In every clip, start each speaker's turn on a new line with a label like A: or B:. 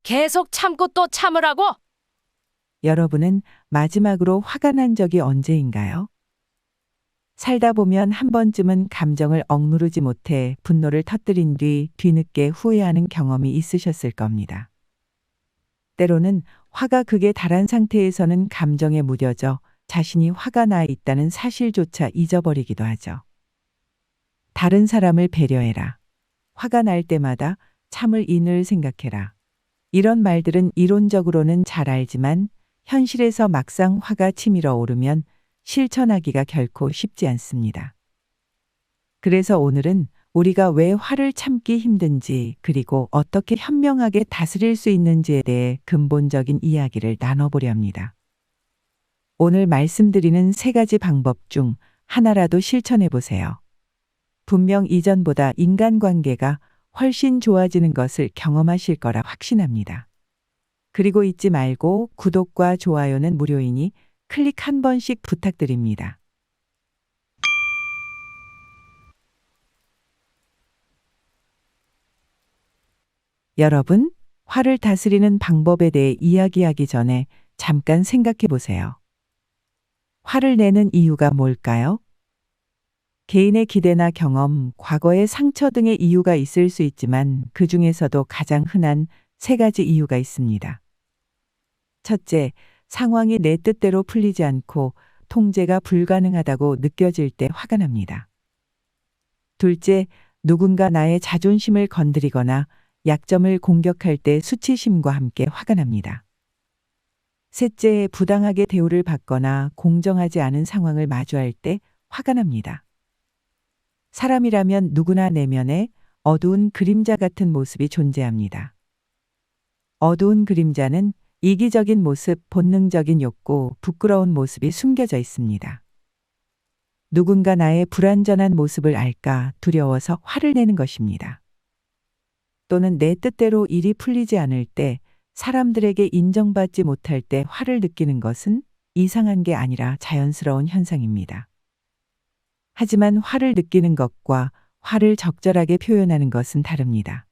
A: 계속 참고 또 참으라고?
B: 여러분은 마지막으로 화가 난 적이 언제인가요? 살다 보면 한 번쯤은 감정을 억누르지 못해 분노를 터뜨린 뒤 뒤늦게 후회하는 경험이 있으셨을 겁니다. 때로는 화가 극에 달한 상태에서는 감정에 무뎌져 자신이 화가 나 있다는 사실조차 잊어버리기도 하죠. 다른 사람을 배려해라. 화가 날 때마다 참을 인을 생각해라. 이런 말들은 이론적으로는 잘 알지만 현실에서 막상 화가 치밀어 오르면 실천하기가 결코 쉽지 않습니다. 그래서 오늘은 우리가 왜 화를 참기 힘든지 그리고 어떻게 현명하게 다스릴 수 있는지에 대해 근본적인 이야기를 나눠보려 합니다. 오늘 말씀드리는 3가지 방법 중 하나라도 실천해 보세요. 분명 이전보다 인간관계가 훨씬 좋아지는 것을 경험하실 거라 확신합니다. 그리고 잊지 말고 구독과 좋아요는 무료이니 클릭 한 번씩 부탁드립니다. 여러분, 화를 다스리는 방법에 대해 이야기하기 전에 잠깐 생각해 보세요. 화를 내는 이유가 뭘까요? 개인의 기대나 경험, 과거의 상처 등의 이유가 있을 수 있지만 그 중에서도 가장 흔한 3가지 이유가 있습니다. 첫째, 상황이 내 뜻대로 풀리지 않고 통제가 불가능하다고 느껴질 때 화가 납니다. 둘째, 누군가 나의 자존심을 건드리거나 약점을 공격할 때 수치심과 함께 화가 납니다. 셋째, 부당하게 대우를 받거나 공정하지 않은 상황을 마주할 때 화가 납니다. 사람이라면 누구나 내면에 어두운 그림자 같은 모습이 존재합니다. 어두운 그림자는 이기적인 모습, 본능적인 욕구, 부끄러운 모습이 숨겨져 있습니다. 누군가 나의 불완전한 모습을 알까 두려워서 화를 내는 것입니다. 또는 내 뜻대로 일이 풀리지 않을 때, 사람들에게 인정받지 못할 때 화를 느끼는 것은 이상한 게 아니라 자연스러운 현상입니다. 하지만 화를 느끼는 것과 화를 적절하게 표현하는 것은 다릅니다.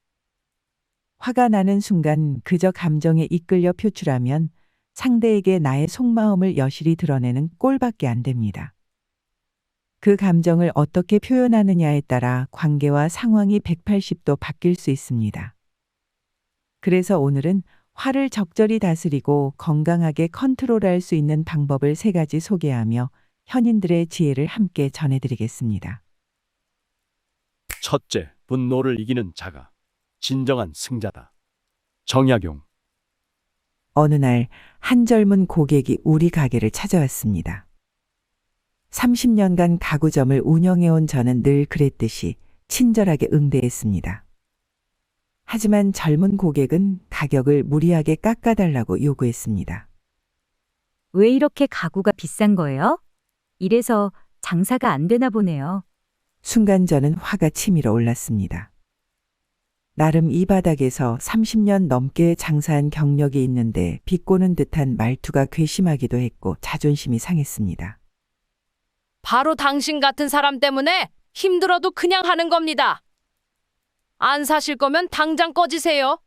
B: 화가 나는 순간 그저 감정에 이끌려 표출하면 상대에게 나의 속마음을 여실히 드러내는 꼴밖에 안 됩니다. 그 감정을 어떻게 표현하느냐에 따라 관계와 상황이 180도 바뀔 수 있습니다. 그래서 오늘은 화를 적절히 다스리고 건강하게 컨트롤할 수 있는 방법을 3가지 소개하며 현인들의 지혜를 함께 전해드리겠습니다.
C: 첫째, 분노를 이기는 자가 진정한 승자다. 정약용.
B: 어느 날 한 젊은 고객이 우리 가게를 찾아왔습니다. 30년간 가구점을 운영해온 저는 늘 그랬듯이 친절하게 응대했습니다. 하지만 젊은 고객은 가격을 무리하게 깎아달라고 요구했습니다.
D: 왜 이렇게 가구가 비싼 거예요? 이래서 장사가 안 되나 보네요.
B: 순간 저는 화가 치밀어 올랐습니다. 나름 이 바닥에서 30년 넘게 장사한 경력이 있는데 비꼬는 듯한 말투가 괘씸하기도 했고 자존심이 상했습니다.
A: 바로 당신 같은 사람 때문에 힘들어도 그냥 하는 겁니다. 안 사실 거면 당장 꺼지세요.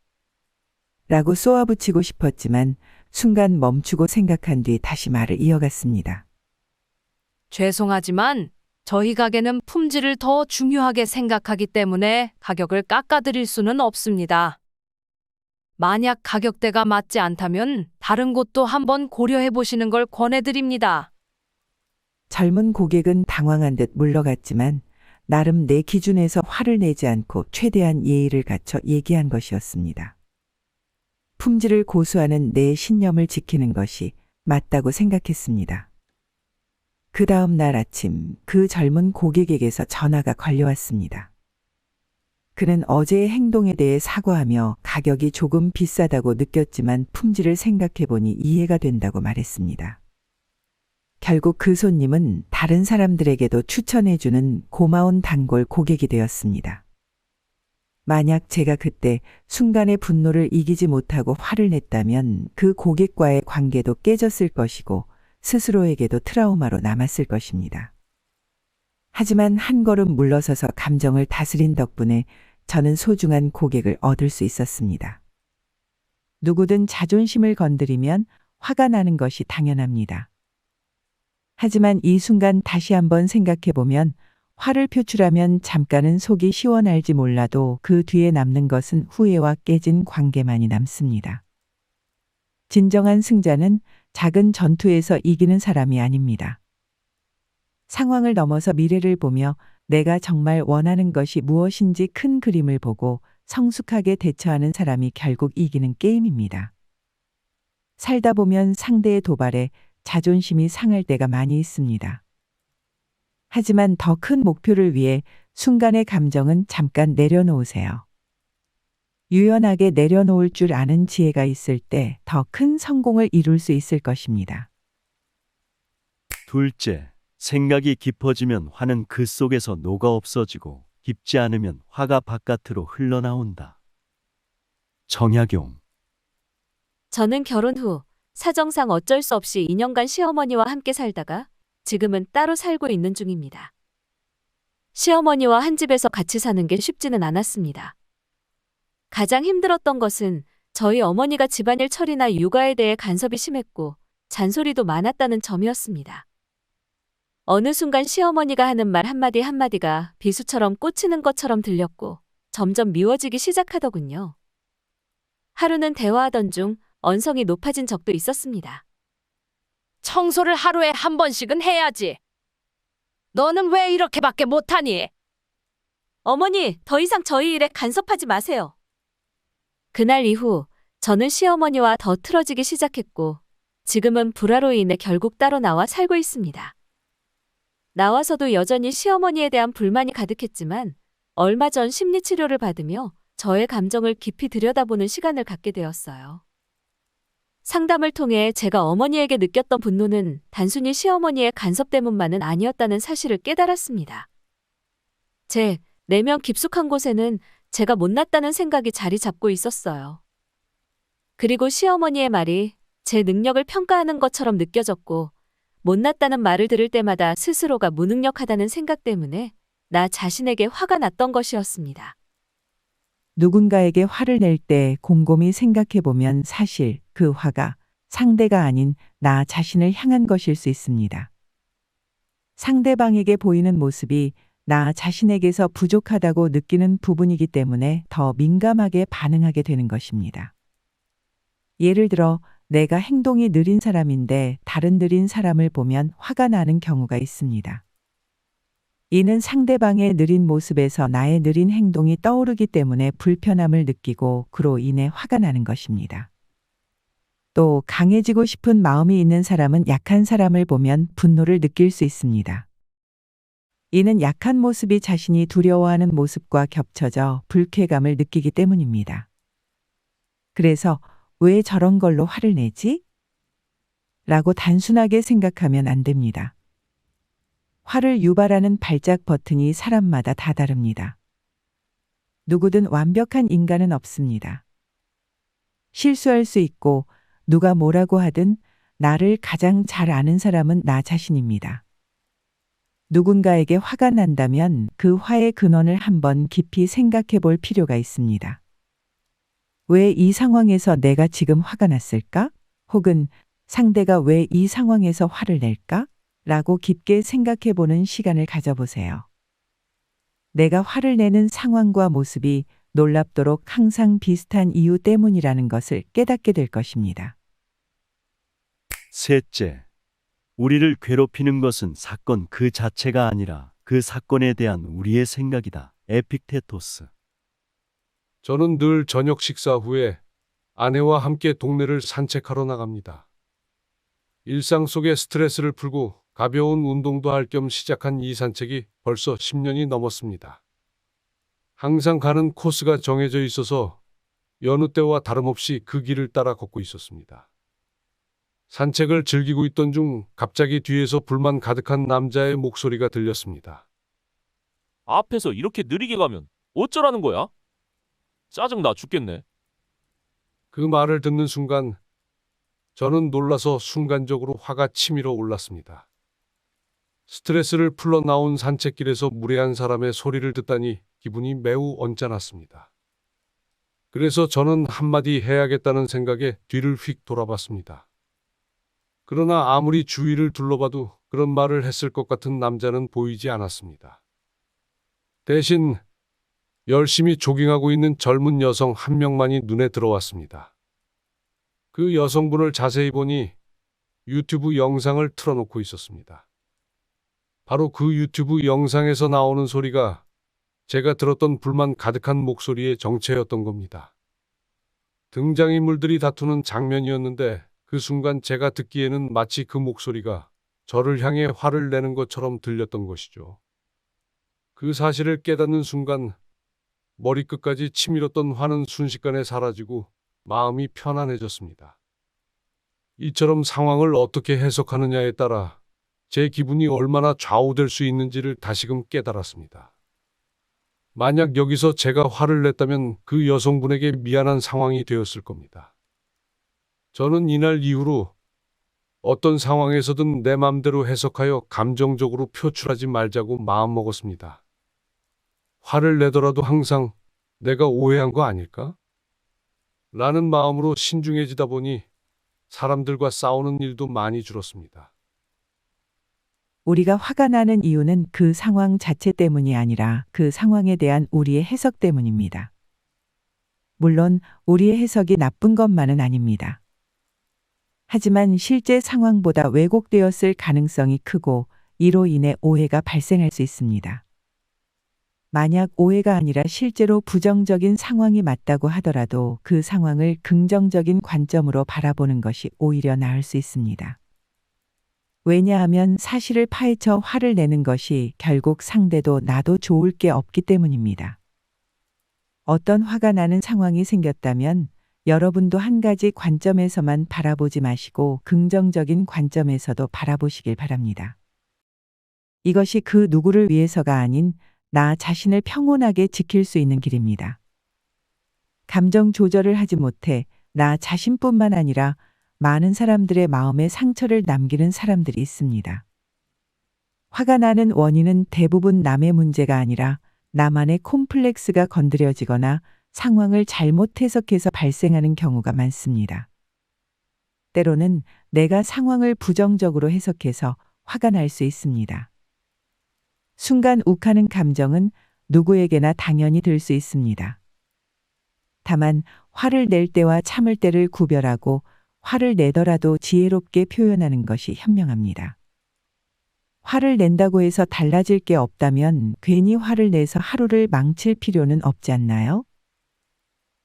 B: 라고 쏘아붙이고 싶었지만 순간 멈추고 생각한 뒤 다시 말을 이어갔습니다.
A: 죄송하지만 저희 가게는 품질을 더 중요하게 생각하기 때문에 가격을 깎아드릴 수는 없습니다. 만약 가격대가 맞지 않다면 다른 곳도 한번 고려해 보시는 걸 권해드립니다.
B: 젊은 고객은 당황한 듯 물러갔지만 나름 내 기준에서 화를 내지 않고 최대한 예의를 갖춰 얘기한 것이었습니다. 품질을 고수하는 내 신념을 지키는 것이 맞다고 생각했습니다. 그 다음 날 아침 그 젊은 고객에게서 전화가 걸려왔습니다. 그는 어제의 행동에 대해 사과하며 가격이 조금 비싸다고 느꼈지만 품질을 생각해보니 이해가 된다고 말했습니다. 결국 그 손님은 다른 사람들에게도 추천해주는 고마운 단골 고객이 되었습니다. 만약 제가 그때 순간의 분노를 이기지 못하고 화를 냈다면 그 고객과의 관계도 깨졌을 것이고 스스로에게도 트라우마로 남았을 것입니다. 하지만 한 걸음 물러서서 감정을 다스린 덕분에 저는 소중한 고객을 얻을 수 있었습니다. 누구든 자존심을 건드리면 화가 나는 것이 당연합니다. 하지만 이 순간 다시 한번 생각해 보면 화를 표출하면 잠깐은 속이 시원할지 몰라도 그 뒤에 남는 것은 후회와 깨진 관계만이 남습니다. 진정한 승자는 작은 전투에서 이기는 사람이 아닙니다. 상황을 넘어서 미래를 보며 내가 정말 원하는 것이 무엇인지 큰 그림을 보고 성숙하게 대처하는 사람이 결국 이기는 게임입니다. 살다 보면 상대의 도발에 자존심이 상할 때가 많이 있습니다. 하지만 더 큰 목표를 위해 순간의 감정은 잠깐 내려놓으세요. 유연하게 내려놓을 줄 아는 지혜가 있을 때 더 큰 성공을 이룰 수 있을 것입니다.
C: 둘째, 생각이 깊어지면 화는 그 속에서 녹아 없어지고 깊지 않으면 화가 바깥으로 흘러나온다. 정약용.
E: 저는 결혼 후 사정상 어쩔 수 없이 2년간 시어머니와 함께 살다가 지금은 따로 살고 있는 중입니다. 시어머니와 한 집에서 같이 사는 게 쉽지는 않았습니다. 가장 힘들었던 것은 저희 어머니가 집안일 처리나 육아에 대해 간섭이 심했고 잔소리도 많았다는 점이었습니다. 어느 순간 시어머니가 하는 말 한마디 한마디가 비수처럼 꽂히는 것처럼 들렸고 점점 미워지기 시작하더군요. 하루는 대화하던 중 언성이 높아진 적도 있었습니다.
A: 청소를 하루에 한 번씩은 해야지. 너는 왜 이렇게밖에 못하니?
E: 어머니, 더 이상 저희 일에 간섭하지 마세요. 그날 이후 저는 시어머니와 더 틀어지기 시작했고 지금은 불화로 인해 결국 따로 나와 살고 있습니다. 나와서도 여전히 시어머니에 대한 불만이 가득했지만 얼마 전 심리치료를 받으며 저의 감정을 깊이 들여다보는 시간을 갖게 되었어요. 상담을 통해 제가 어머니에게 느꼈던 분노는 단순히 시어머니의 간섭 때문만은 아니었다는 사실을 깨달았습니다. 제 내면 깊숙한 곳에는 제가 못났다는 생각이 자리 잡고 있었어요. 그리고 시어머니의 말이 제 능력을 평가하는 것처럼 느껴졌고 못났다는 말을 들을 때마다 스스로가 무능력하다는 생각 때문에 나 자신에게 화가 났던 것이었습니다.
B: 누군가에게 화를 낼 때 곰곰이 생각해 보면 사실 그 화가 상대가 아닌 나 자신을 향한 것일 수 있습니다. 상대방에게 보이는 모습이 나 자신에게서 부족하다고 느끼는 부분이기 때문에 더 민감하게 반응하게 되는 것입니다. 예를 들어 내가 행동이 느린 사람인데 다른 느린 사람을 보면 화가 나는 경우가 있습니다. 이는 상대방의 느린 모습에서 나의 느린 행동이 떠오르기 때문에 불편함을 느끼고 그로 인해 화가 나는 것입니다. 또 강해지고 싶은 마음이 있는 사람은 약한 사람을 보면 분노를 느낄 수 있습니다. 이는 약한 모습이 자신이 두려워하는 모습과 겹쳐져 불쾌감을 느끼기 때문입니다. 그래서 왜 저런 걸로 화를 내지? 라고 단순하게 생각하면 안 됩니다. 화를 유발하는 발작 버튼이 사람마다 다 다릅니다. 누구든 완벽한 인간은 없습니다. 실수할 수 있고 누가 뭐라고 하든 나를 가장 잘 아는 사람은 나 자신입니다. 누군가에게 화가 난다면 그 화의 근원을 한번 깊이 생각해 볼 필요가 있습니다. 왜 이 상황에서 내가 지금 화가 났을까? 혹은 상대가 왜 이 상황에서 화를 낼까? 라고 깊게 생각해 보는 시간을 가져보세요. 내가 화를 내는 상황과 모습이 놀랍도록 항상 비슷한 이유 때문이라는 것을 깨닫게 될 것입니다.
C: 셋째, 우리를 괴롭히는 것은 사건 그 자체가 아니라 그 사건에 대한 우리의 생각이다. 에픽테토스.
F: 저는 늘 저녁 식사 후에 아내와 함께 동네를 산책하러 나갑니다. 일상 속의 스트레스를 풀고 가벼운 운동도 할 겸 시작한 이 산책이 벌써 10년이 넘었습니다. 항상 가는 코스가 정해져 있어서 여느 때와 다름없이 그 길을 따라 걷고 있었습니다. 산책을 즐기고 있던 중 갑자기 뒤에서 불만 가득한 남자의 목소리가 들렸습니다.
G: 앞에서 이렇게 느리게 가면 어쩌라는 거야? 짜증나 죽겠네.
F: 그 말을 듣는 순간 저는 놀라서 순간적으로 화가 치밀어 올랐습니다. 스트레스를 풀러 나온 산책길에서 무례한 사람의 소리를 듣다니 기분이 매우 언짢았습니다. 그래서 저는 한마디 해야겠다는 생각에 뒤를 휙 돌아봤습니다. 그러나 아무리 주위를 둘러봐도 그런 말을 했을 것 같은 남자는 보이지 않았습니다. 대신 열심히 조깅하고 있는 젊은 여성 한 명만이 눈에 들어왔습니다. 그 여성분을 자세히 보니 유튜브 영상을 틀어놓고 있었습니다. 바로 그 유튜브 영상에서 나오는 소리가 제가 들었던 불만 가득한 목소리의 정체였던 겁니다. 등장인물들이 다투는 장면이었는데 그 순간 제가 듣기에는 마치 그 목소리가 저를 향해 화를 내는 것처럼 들렸던 것이죠. 그 사실을 깨닫는 순간 머리끝까지 치밀었던 화는 순식간에 사라지고 마음이 편안해졌습니다. 이처럼 상황을 어떻게 해석하느냐에 따라 제 기분이 얼마나 좌우될 수 있는지를 다시금 깨달았습니다. 만약 여기서 제가 화를 냈다면 그 여성분에게 미안한 상황이 되었을 겁니다. 저는 이날 이후로 어떤 상황에서든 내 맘대로 해석하여 감정적으로 표출하지 말자고 마음먹었습니다. 화를 내더라도 항상 내가 오해한 거 아닐까? 라는 마음으로 신중해지다 보니 사람들과 싸우는 일도 많이 줄었습니다.
B: 우리가 화가 나는 이유는 그 상황 자체 때문이 아니라 그 상황에 대한 우리의 해석 때문입니다. 물론 우리의 해석이 나쁜 것만은 아닙니다. 하지만 실제 상황보다 왜곡되었을 가능성이 크고 이로 인해 오해가 발생할 수 있습니다. 만약 오해가 아니라 실제로 부정적인 상황이 맞다고 하더라도 그 상황을 긍정적인 관점으로 바라보는 것이 오히려 나을 수 있습니다. 왜냐하면 사실을 파헤쳐 화를 내는 것이 결국 상대도 나도 좋을 게 없기 때문입니다. 어떤 화가 나는 상황이 생겼다면 여러분도 한 가지 관점에서만 바라보지 마시고 긍정적인 관점에서도 바라보시길 바랍니다. 이것이 그 누구를 위해서가 아닌 나 자신을 평온하게 지킬 수 있는 길입니다. 감정 조절을 하지 못해 나 자신뿐만 아니라 많은 사람들의 마음에 상처를 남기는 사람들이 있습니다. 화가 나는 원인은 대부분 남의 문제가 아니라 나만의 콤플렉스가 건드려지거나 상황을 잘못 해석해서 발생하는 경우가 많습니다. 때로는 내가 상황을 부정적으로 해석해서 화가 날 수 있습니다. 순간 욱하는 감정은 누구에게나 당연히 들 수 있습니다. 다만 화를 낼 때와 참을 때를 구별하고 화를 내더라도 지혜롭게 표현하는 것이 현명합니다. 화를 낸다고 해서 달라질 게 없다면 괜히 화를 내서 하루를 망칠 필요는 없지 않나요?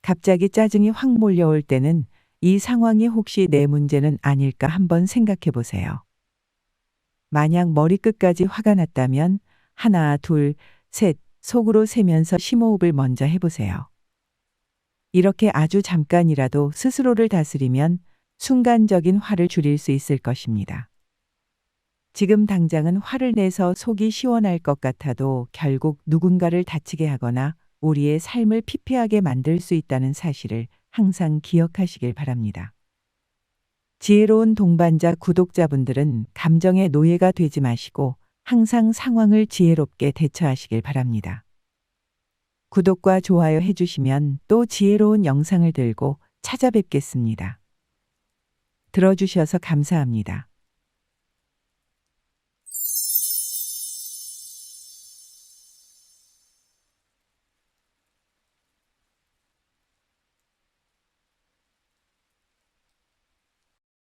B: 갑자기 짜증이 확 몰려올 때는 이 상황이 혹시 내 문제는 아닐까 한번 생각해 보세요. 만약 머리끝까지 화가 났다면 하나, 둘, 셋 속으로 세면서 심호흡을 먼저 해보세요. 이렇게 아주 잠깐이라도 스스로를 다스리면 순간적인 화를 줄일 수 있을 것입니다. 지금 당장은 화를 내서 속이 시원할 것 같아도 결국 누군가를 다치게 하거나 우리의 삶을 피폐하게 만들 수 있다는 사실을 항상 기억하시길 바랍니다. 지혜로운 동반자 구독자분들은 감정의 노예가 되지 마시고 항상 상황을 지혜롭게 대처하시길 바랍니다. 구독과 좋아요 해주시면 또 지혜로운 영상을 들고 찾아뵙겠습니다. 들어주셔서 감사합니다.